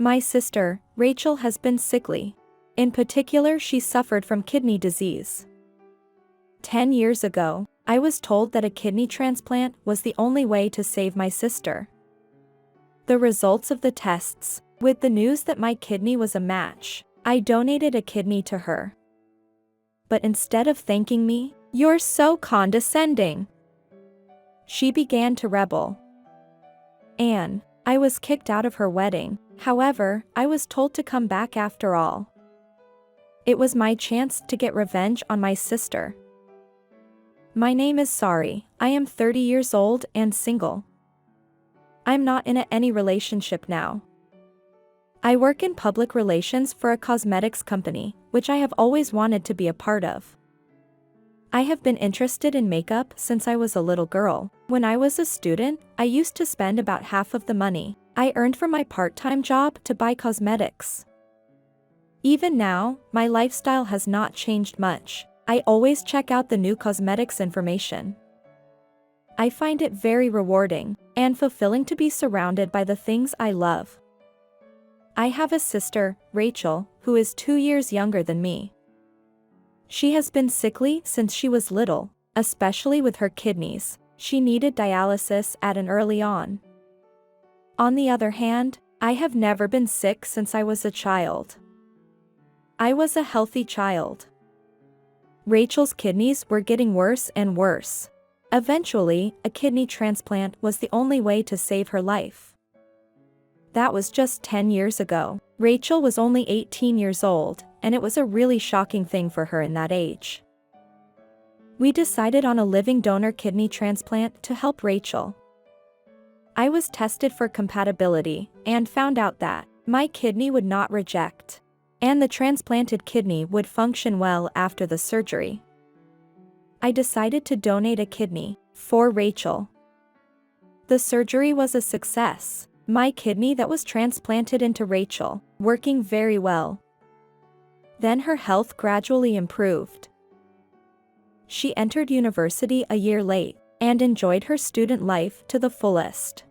My sister, Rachel, has been sickly. In particular, she suffered from kidney disease. 10 years ago, I was told that a kidney transplant was the only way to save my sister. The results of the tests, with the news that my kidney was a match, I donated a kidney to her. But instead of thanking me, "You're so condescending," she began to rebel. And I was kicked out of her wedding. However, I was told to come back after all. It was my chance to get revenge on my sister. My name is Sari. I am 30 years old and single. I'm not in any relationship now. I work in public relations for a cosmetics company, which I have always wanted to be a part of. I have been interested in makeup since I was a little girl. When I was a student, I used to spend about half of the money I earned from my part-time job to buy cosmetics. Even now, my lifestyle has not changed much. I always check out the new cosmetics information. I find it very rewarding and fulfilling to be surrounded by the things I love. I have a sister, Rachel, who is 2 years younger than me. She has been sickly since she was little, especially with her kidneys. She needed dialysis at an early on. On the other hand, I have never been sick since I was a child. I was a healthy child. Rachel's kidneys were getting worse and worse. Eventually, a kidney transplant was the only way to save her life. That was just 10 years ago. Rachel was only 18 years old, and it was a really shocking thing for her in that age. We decided on a living donor kidney transplant to help Rachel. I was tested for compatibility and found out that my kidney would not reject, and the transplanted kidney would function well after the surgery. I decided to donate a kidney for Rachel. The surgery was a success. My kidney that was transplanted into Rachel, working very well. Then her health gradually improved. She entered university a year late and enjoyed her student life to the fullest.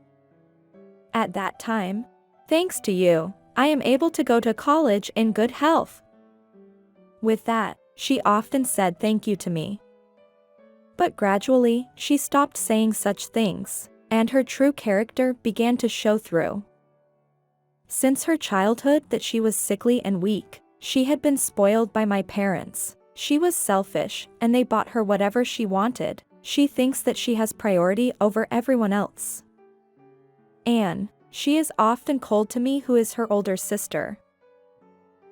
At that time, thanks to you, I am able to go to college in good health. With that, she often said thank you to me. But gradually, she stopped saying such things, and her true character began to show through. Since her childhood that she was sickly and weak, she had been spoiled by my parents. She was selfish, and they bought her whatever she wanted. She thinks that she has priority over everyone else. And she is often cold to me, who is her older sister.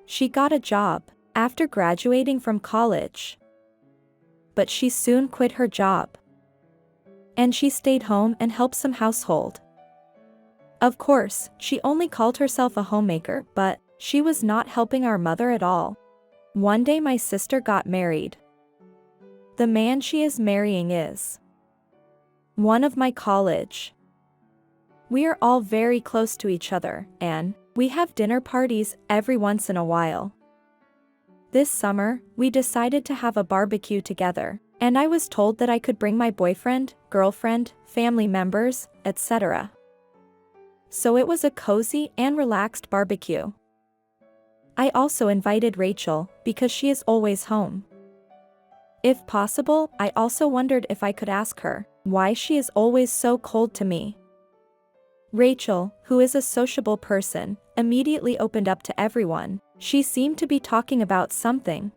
She got a job after graduating from college. But she soon quit her job. And she stayed home and helped some household. Of course, she only called herself a homemaker, but she was not helping our mother at all. One day my sister got married. The man she is marrying is one of my college. We are all very close to each other, and we have dinner parties every once in a while. This summer, we decided to have a barbecue together, and I was told that I could bring my boyfriend, girlfriend, family members, etc. So it was a cozy and relaxed barbecue. I also invited Rachel because she is always home. If possible, I also wondered if I could ask her why she is always so cold to me. Rachel, who is a sociable person, immediately opened up to everyone. She seemed to be talking about something.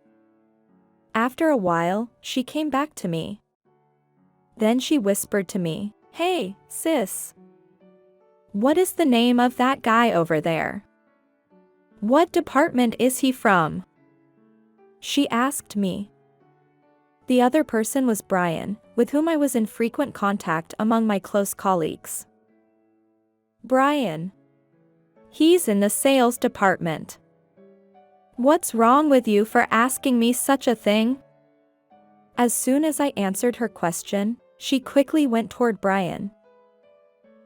After a while, she came back to me. Then she whispered to me, "Hey, sis. What is the name of that guy over there? What department is he from?" She asked me. The other person was Brian, with whom I was in frequent contact among my close colleagues. "Brian. He's in the sales department. What's wrong with you for asking me such a thing?" As soon as I answered her question, she quickly went toward Brian.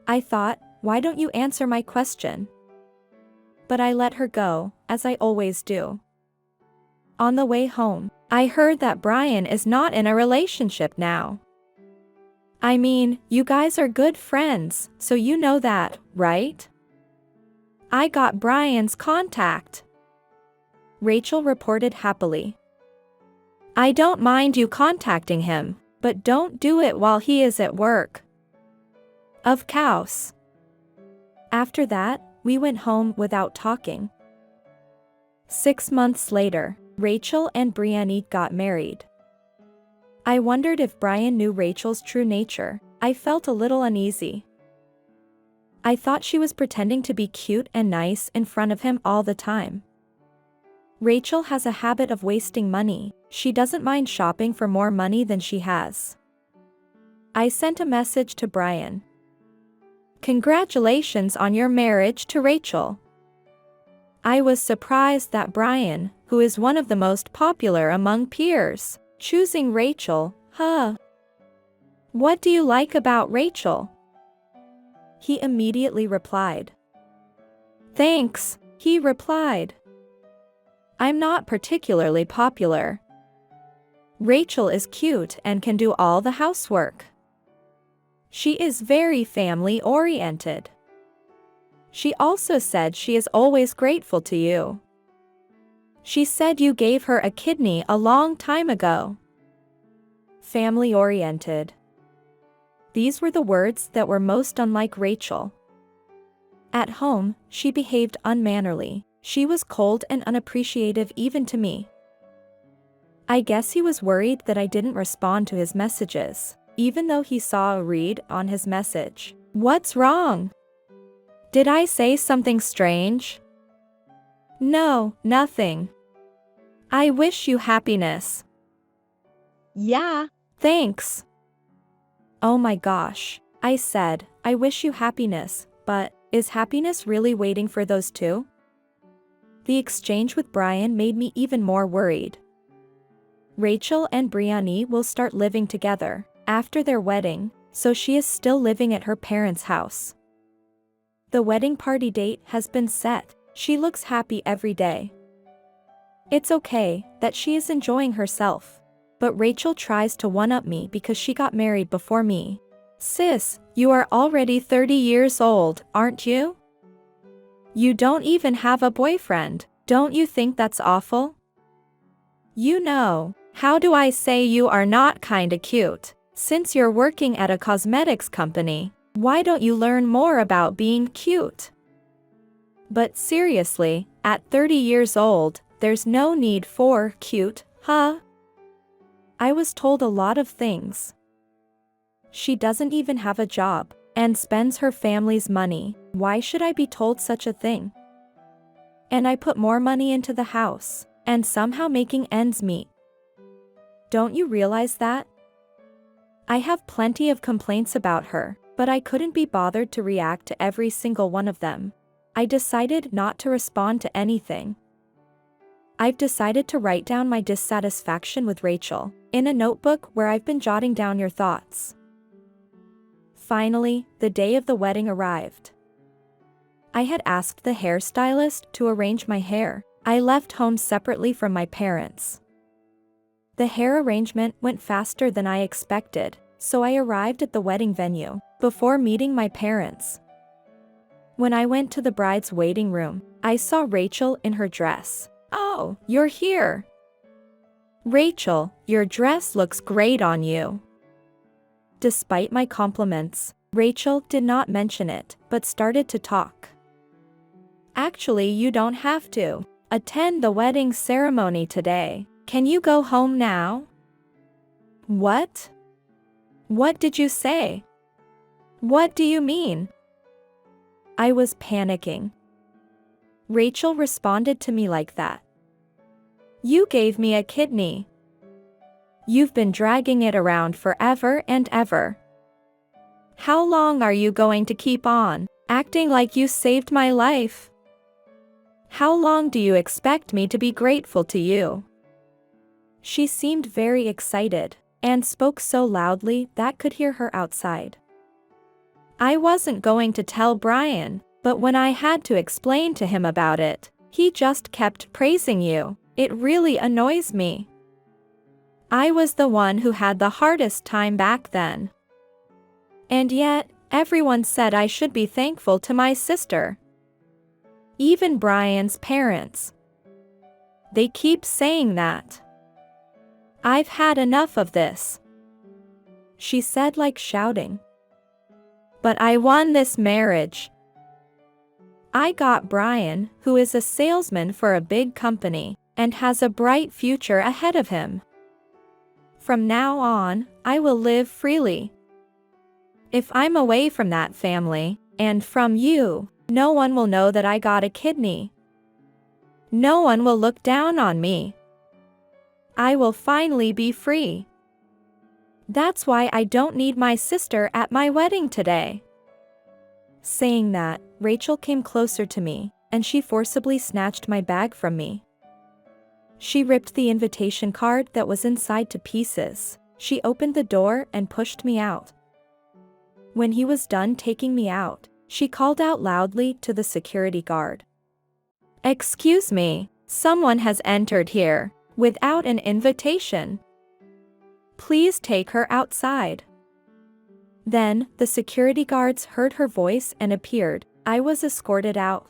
I thought, why don't you answer my question? But I let her go, as I always do. On the way home, I heard that Brian is not in a relationship now. I mean, you guys are good friends, so you know that, right? I got Brian's contact," Rachel reported happily. "I don't mind you contacting him, but don't do it while he is at work." Of course. After that, we went home without talking. 6 months later, Rachel and Brianne got married. I wondered if Brian knew Rachel's true nature. I felt a little uneasy. I thought she was pretending to be cute and nice in front of him all the time. Rachel has a habit of wasting money. She doesn't mind shopping for more money than she has. I sent a message to Brian. "Congratulations on your marriage to Rachel." I was surprised that Brian, who is one of the most popular among peers, choosing Rachel, huh? "What do you like about Rachel?" He immediately replied. "Thanks," he replied. "I'm not particularly popular. Rachel is cute and can do all the housework. She is very family-oriented. She also said she is always grateful to you. She said you gave her a kidney a long time ago." Family-oriented. These were the words that were most unlike Rachel. At home, she behaved unmannerly. She was cold and unappreciative even to me. I guess he was worried that I didn't respond to his messages, even though he saw a read on his message. "What's wrong? Did I say something strange?" "No, nothing. I wish you happiness." "Yeah, thanks." "Oh my gosh," I said, "I wish you happiness, but is happiness really waiting for those two?" The exchange with Brian made me even more worried. Rachel and Brianne will start living together after their wedding, so she is still living at her parents' house. The wedding party date has been set. She looks happy every day. It's okay that she is enjoying herself. But Rachel tries to one-up me because she got married before me. "Sis, you are already 30 years old, aren't you? You don't even have a boyfriend. Don't you think that's awful? You know, how do I say you are not kinda cute? Since you're working at a cosmetics company, why don't you learn more about being cute?" But seriously, at 30 years old, there's no need for cute, huh? I was told a lot of things. She doesn't even have a job, and spends her family's money. Why should I be told such a thing? And I put more money into the house, and somehow making ends meet. Don't you realize that? I have plenty of complaints about her, but I couldn't be bothered to react to every single one of them. I decided not to respond to anything. I've decided to write down my dissatisfaction with Rachel in a notebook where I've been jotting down your thoughts. Finally, the day of the wedding arrived. I had asked the hairstylist to arrange my hair. I left home separately from my parents. The hair arrangement went faster than I expected, so I arrived at the wedding venue before meeting my parents. When I went to the bride's waiting room, I saw Rachel in her dress. "Oh, you're here. Rachel, your dress looks great on you." Despite my compliments, Rachel did not mention it, but started to talk. "Actually, you don't have to attend the wedding ceremony today. Can you go home now?" "What? What did you say? What do you mean?" I was panicking. Rachel responded to me like that. "You gave me a kidney. You've been dragging it around forever and ever. How long are you going to keep on acting like you saved my life? How long do you expect me to be grateful to you?" She seemed very excited and spoke so loudly that could hear her outside. I wasn't going to tell Brian, but when I had to explain to him about it, he just kept praising you. It really annoys me. I was the one who had the hardest time back then. And yet, everyone said I should be thankful to my sister. Even Brian's parents. They keep saying that. I've had enough of this, she said, like shouting. But I won this marriage. I got Brian, who is a salesman for a big company and has a bright future ahead of him. From now on, I will live freely. If I'm away from that family, and from you, no one will know that I got a kidney. No one will look down on me. I will finally be free. That's why I don't need my sister at my wedding today. Saying that, Rachel came closer to me, and she forcibly snatched my bag from me. She ripped the invitation card that was inside to pieces. She opened the door and pushed me out. When he was done taking me out, she called out loudly to the security guard. "Excuse me, someone has entered here without an invitation. Please take her outside." Then, the security guards heard her voice and appeared. I was escorted out.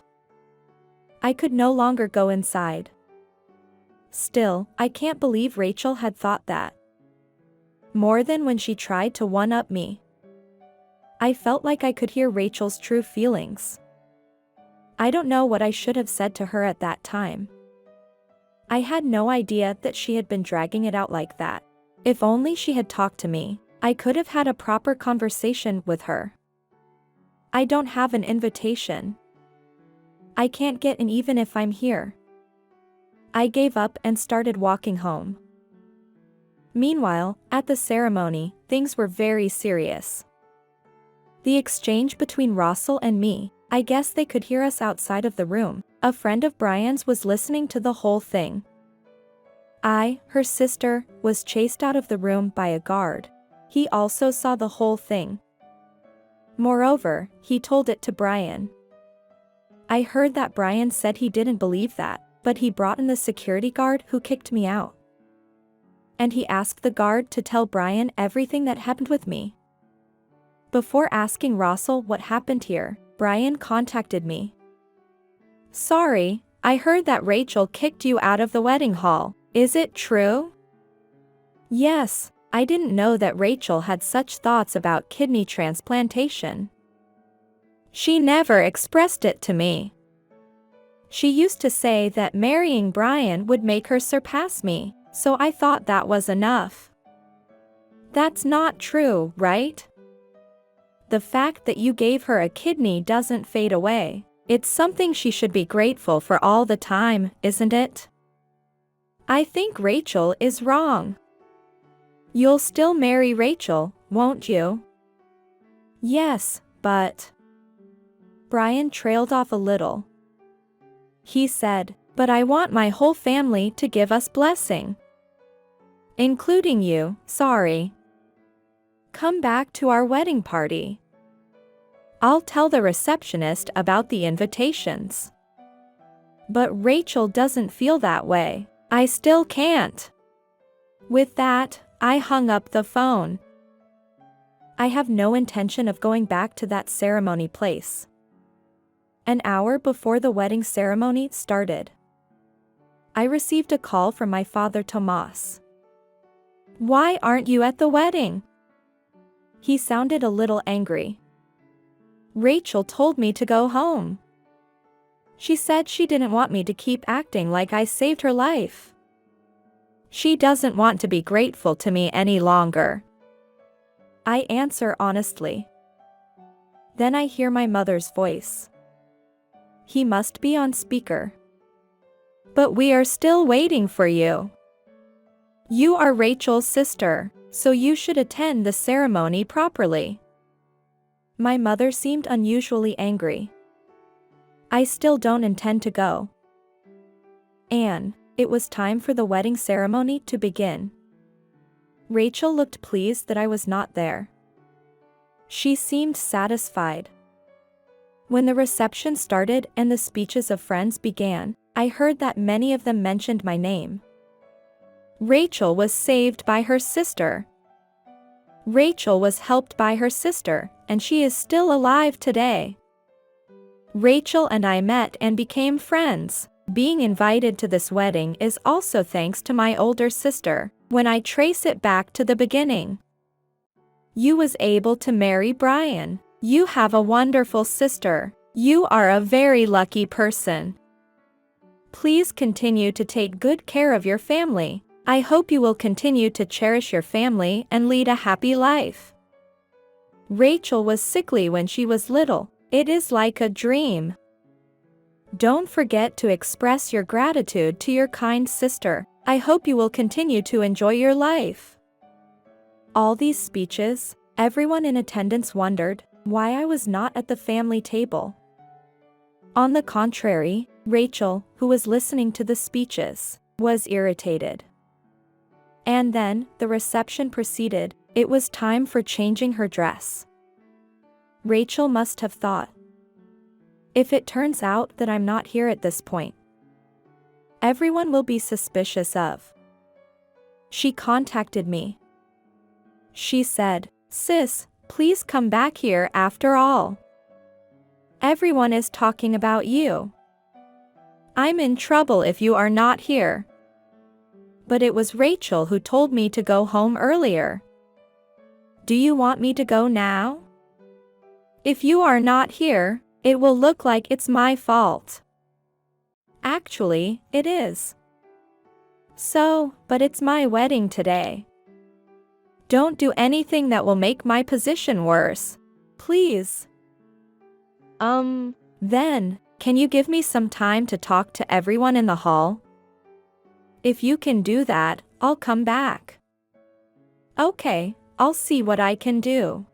I could no longer go inside. Still, I can't believe Rachel had thought that. More than when she tried to one-up me. I felt like I could hear Rachel's true feelings. I don't know what I should have said to her at that time. I had no idea that she had been dragging it out like that. If only she had talked to me, I could have had a proper conversation with her. I don't have an invitation. I can't get in even if I'm here. I gave up and started walking home. Meanwhile, at the ceremony, things were very serious. The exchange between Russell and me, I guess they could hear us outside of the room. A friend of Brian's was listening to the whole thing. I, her sister, was chased out of the room by a guard. He also saw the whole thing. Moreover, he told it to Brian. I heard that Brian said he didn't believe that, but he brought in the security guard who kicked me out. And he asked the guard to tell Brian everything that happened with me. Before asking Russell what happened here, Brian contacted me. "Sorry, I heard that Rachel kicked you out of the wedding hall. Is it true?" "Yes, I didn't know that Rachel had such thoughts about kidney transplantation. She never expressed it to me. She used to say that marrying Brian would make her surpass me, so I thought that was enough." "That's not true, right? The fact that you gave her a kidney doesn't fade away. It's something she should be grateful for all the time, isn't it?" "I think Rachel is wrong." "You'll still marry Rachel, won't you?" "Yes, but..." Brian trailed off a little. He said, "But I want my whole family to give us blessing. Including you, sorry. Come back to our wedding party. I'll tell the receptionist about the invitations." "But Rachel doesn't feel that way." "I still can't." With that, I hung up the phone. I have no intention of going back to that ceremony place. An hour before the wedding ceremony started, I received a call from my father Tomas. "Why aren't you at the wedding?" He sounded a little angry. "Rachel told me to go home. She said she didn't want me to keep acting like I saved her life. She doesn't want to be grateful to me any longer." I answer honestly. Then I hear my mother's voice. He must be on speaker. "But we are still waiting for you. You are Rachel's sister, so you should attend the ceremony properly." My mother seemed unusually angry. "I still don't intend to go." Anne, it was time for the wedding ceremony to begin. Rachel looked pleased that I was not there. She seemed satisfied. When the reception started and the speeches of friends began, I heard that many of them mentioned my name. Rachel was saved by her sister. Rachel was helped by her sister, and she is still alive today. Rachel and I met and became friends. Being invited to this wedding is also thanks to my older sister, when I trace it back to the beginning. You was able to marry Brian. You have a wonderful sister. You are a very lucky person. Please continue to take good care of your family. I hope you will continue to cherish your family and lead a happy life. Rachel was sickly when she was little. It is like a dream. Don't forget to express your gratitude to your kind sister. I hope you will continue to enjoy your life. All these speeches, everyone in attendance wondered why I was not at the family table. On the contrary, Rachel, who was listening to the speeches, was irritated. And then, the reception proceeded. It was time for changing her dress. Rachel must have thought, if it turns out that I'm not here at this point, everyone will be suspicious of. She contacted me. She said, "Sis, please come back here after all. Everyone is talking about you. I'm in trouble if you are not here." But it was Rachel who told me to go home earlier. Do you want me to go now? If you are not here, it will look like it's my fault. Actually, it is. So, but it's my wedding today. Don't do anything that will make my position worse, please. Then, can you give me some time to talk to everyone in the hall? If you can do that, I'll come back. Okay, I'll see what I can do.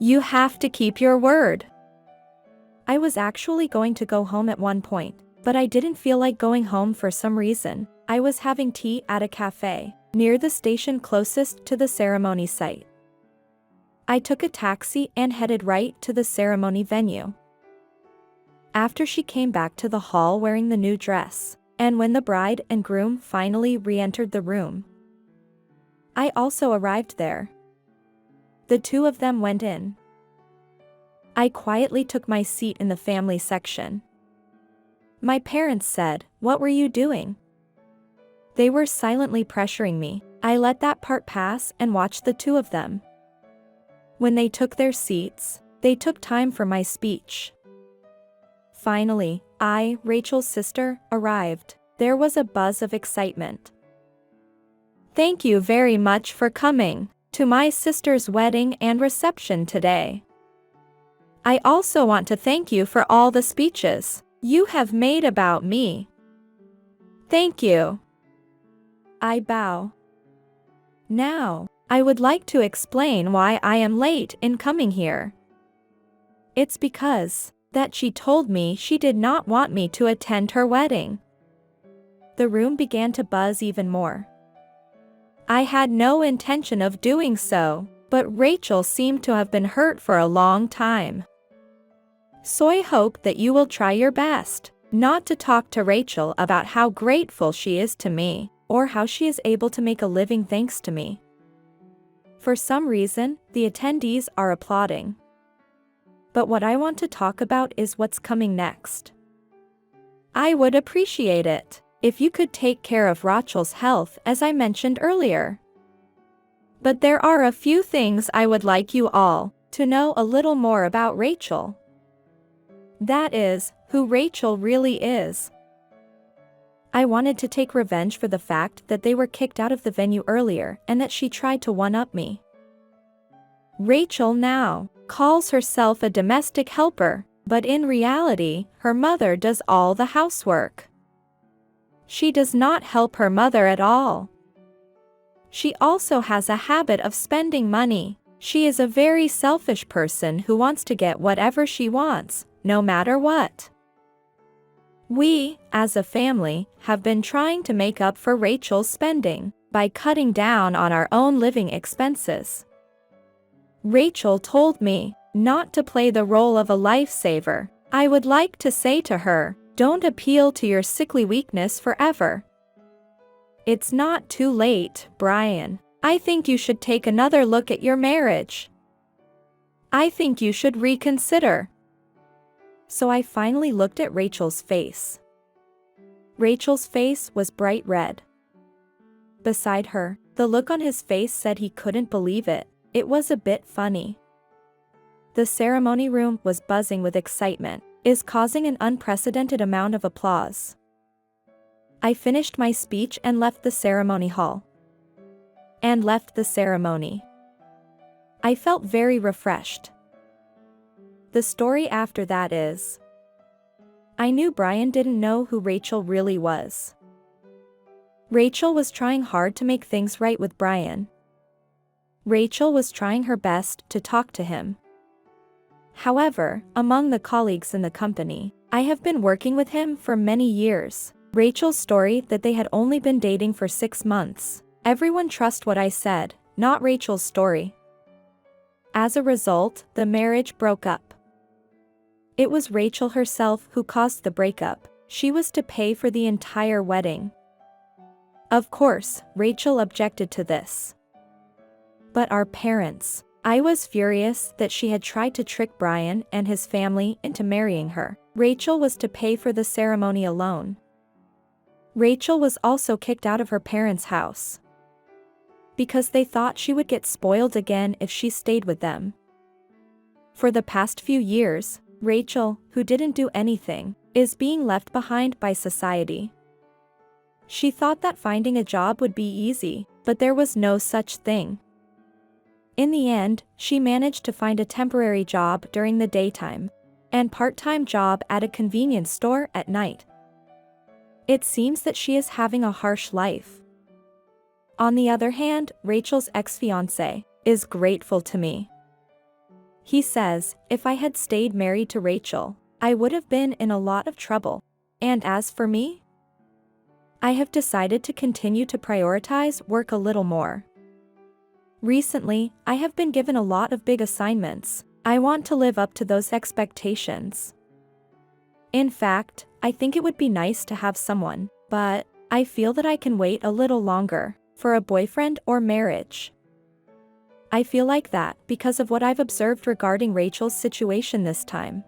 You have to keep your word. I was actually going to go home at one point, but I didn't feel like going home for some reason. I was having tea at a cafe near the station closest to the ceremony site. I took a taxi and headed right to the ceremony venue. After she came back to the hall wearing the new dress, and when the bride and groom finally re-entered the room, I also arrived there. The two of them went in. I quietly took my seat in the family section. My parents said, "What were you doing?" They were silently pressuring me. I let that part pass and watched the two of them. When they took their seats, they took time for my speech. Finally, I, Rachel's sister, arrived. There was a buzz of excitement. Thank you very much for coming to my sister's wedding and reception today. I also want to thank you for all the speeches you have made about me. Thank you. I bow. Now, I would like to explain why I am late in coming here. It's because that she told me she did not want me to attend her wedding. The room began to buzz even more. I had no intention of doing so, but Rachel seemed to have been hurt for a long time. So I hope that you will try your best not to talk to Rachel about how grateful she is to me, or how she is able to make a living thanks to me. For some reason, the attendees are applauding. But what I want to talk about is what's coming next. I would appreciate it if you could take care of Rachel's health as I mentioned earlier. But there are a few things I would like you all to know a little more about Rachel. That is, who Rachel really is. I wanted to take revenge for the fact that they were kicked out of the venue earlier and that she tried to one-up me. Rachel now calls herself a domestic helper, but in reality, her mother does all the housework. She does not help her mother at all. She also has a habit of spending money. She is a very selfish person who wants to get whatever she wants, no matter what. We, as a family, have been trying to make up for Rachel's spending by cutting down on our own living expenses. Rachel told me not to play the role of a lifesaver. I would like to say to her, don't appeal to your sickly weakness forever. It's not too late, Brian. I think you should take another look at your marriage. I think you should reconsider. So I finally looked at Rachel's face. Rachel's face was bright red. Beside her, the look on his face said he couldn't believe it. It was a bit funny. The ceremony room was buzzing with excitement, is causing an unprecedented amount of applause. I finished my speech and left the ceremony hall. And left the ceremony. I felt very refreshed. The story after that is, I knew Brian didn't know who Rachel really was. Rachel was trying hard to make things right with Brian. Rachel was trying her best to talk to him. However, among the colleagues in the company, I have been working with him for many years. Rachel's story that they had only been dating for 6 months. Everyone trust what I said, not Rachel's story. As a result, the marriage broke up. It was Rachel herself who caused the breakup. She was to pay for the entire wedding. Of course, Rachel objected to this. But our parents. I was furious that she had tried to trick Brian and his family into marrying her. Rachel was to pay for the ceremony alone. Rachel was also kicked out of her parents' house. Because they thought she would get spoiled again if she stayed with them. For the past few years, Rachel, who didn't do anything, is being left behind by society. She thought that finding a job would be easy, but there was no such thing. In the end, she managed to find a temporary job during the daytime, and part-time job at a convenience store at night. It seems that she is having a harsh life. On the other hand, Rachel's ex-fiancé is grateful to me. He says, if I had stayed married to Rachel, I would have been in a lot of trouble. And as for me, I have decided to continue to prioritize work a little more. Recently, I have been given a lot of big assignments. I want to live up to those expectations. In fact, I think it would be nice to have someone, but I feel that I can wait a little longer for a boyfriend or marriage. I feel like that because of what I've observed regarding Rachel's situation this time.